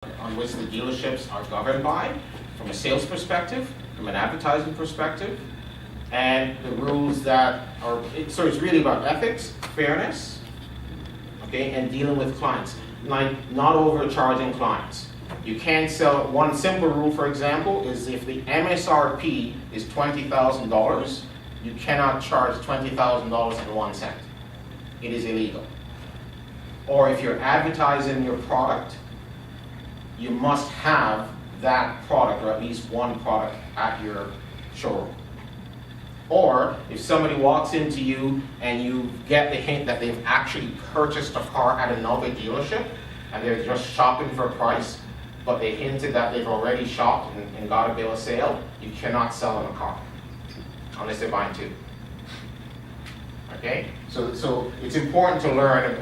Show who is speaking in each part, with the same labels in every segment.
Speaker 1: on which the dealerships are governed by, from a sales perspective, from an advertising perspective, and the rules that are, so it's really about ethics, fairness, okay, and dealing with clients, like not overcharging clients. You can't sell, one simple rule, for example, is if the MSRP is $20,000, you cannot charge $20,000.01. It is illegal. Or if you're advertising your product, you must have that product, or at least one product, at your showroom. Or if somebody walks into you and you get the hint that they've actually purchased a car at another dealership and they're just shopping for a price, but they hinted that they've already shopped and got a bill of sale, you cannot sell them a car unless they're buying two. Okay? So it's important to learn,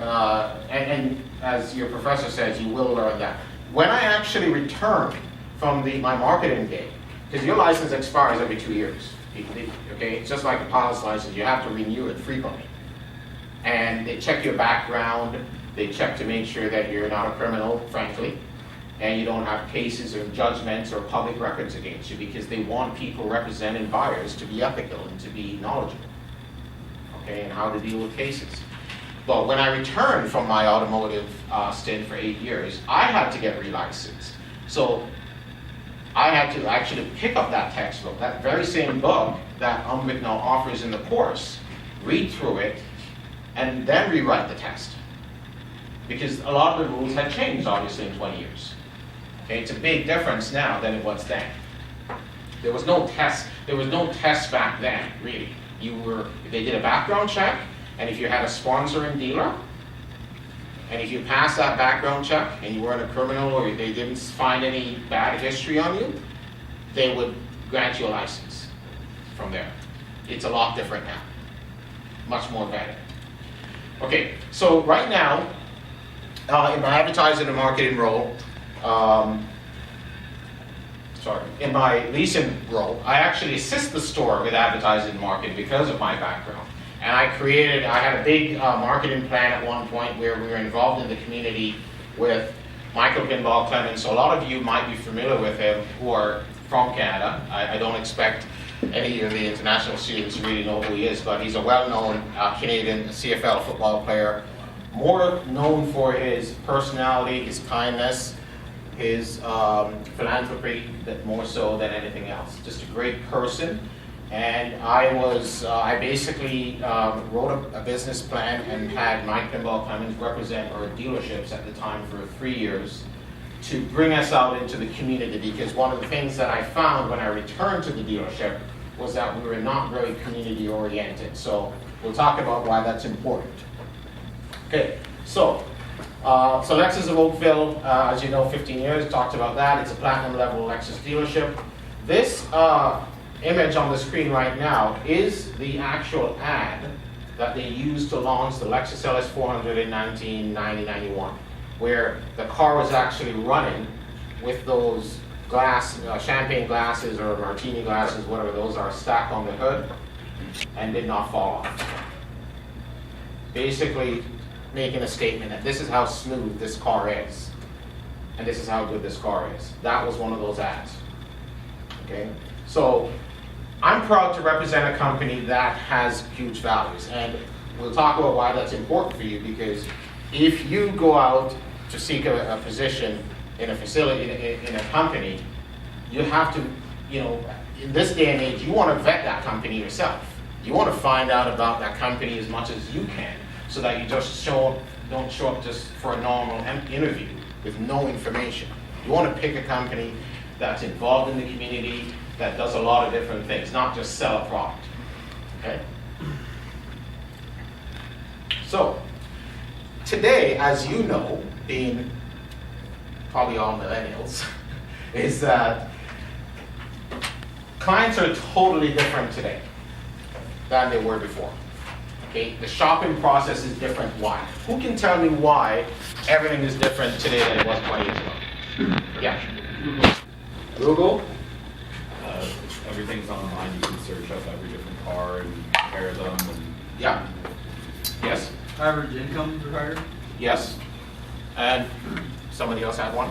Speaker 1: and as your professor says, you will learn that. When I actually return from my marketing day, because your license expires every 2 years, okay? It's just like a pilot's license, you have to renew it frequently. And they check your background, they check to make sure that you're not a criminal, frankly, and you don't have cases or judgments or public records against you, because they want people representing buyers to be ethical and to be knowledgeable, okay, and how to deal with cases. But when I returned from my automotive stint for 8 years, I had to get relicensed. So I had to actually pick up that textbook, that very same book that UMBIC now offers in the course, read through it, and then rewrite the test. Because a lot of the rules had changed, obviously, in 20 years. Okay, it's a big difference now than it was then. There was no test back then, really. They did a background check, and if you had a sponsoring dealer, and if you passed that background check and you weren't a criminal or they didn't find any bad history on you, they would grant you a license from there. It's a lot different now. Much more vetted. Okay, so right now, in my advertising and marketing role, in my leasing role, I actually assist the store with advertising and marketing because of my background. And I had a big marketing plan at one point where we were involved in the community with Michael Pinball Clemens. So a lot of you might be familiar with him who are from Canada. I don't expect any of the international students to really know who he is, but he's a well-known Canadian CFL football player, more known for his personality, his kindness, his philanthropy, more so than anything else. Just a great person. And I basically wrote a business plan and had Mike Pinball Clemens represent our dealerships at the time for 3 years to bring us out into the community, because one of the things that I found when I returned to the dealership was that we were not very community oriented. So we'll talk about why that's important. Okay, so Lexus of Oakville, as you know, 15 years, talked about that. It's a platinum level Lexus dealership. This image on the screen right now is the actual ad that they used to launch the Lexus LS400 in 1990-91, where the car was actually running with those champagne glasses or martini glasses, whatever those are, stacked on the hood and did not fall off. Basically making a statement that this is how smooth this car is and this is how good this car is. That was one of those ads. Okay, so I'm proud to represent a company that has huge values, and we'll talk about why that's important for you, because if you go out to seek a position in a facility, in a company, you have to, in this day and age, you want to vet that company yourself. You want to find out about that company as much as you can, so that you just don't show up just for a normal interview with no information. You want to pick a company that's involved in the community, that does a lot of different things, not just sell a product. Okay? So, today, as you know, being probably all millennials, is that clients are totally different today than they were before. Okay? The shopping process is different. Why? Who can tell me why everything is different today than it was 20 years ago? Yeah. Google?
Speaker 2: Everything's online. You can search up every different car and compare them. And
Speaker 1: Yeah. Yes.
Speaker 3: Average income required?
Speaker 1: Yes. And somebody else had one?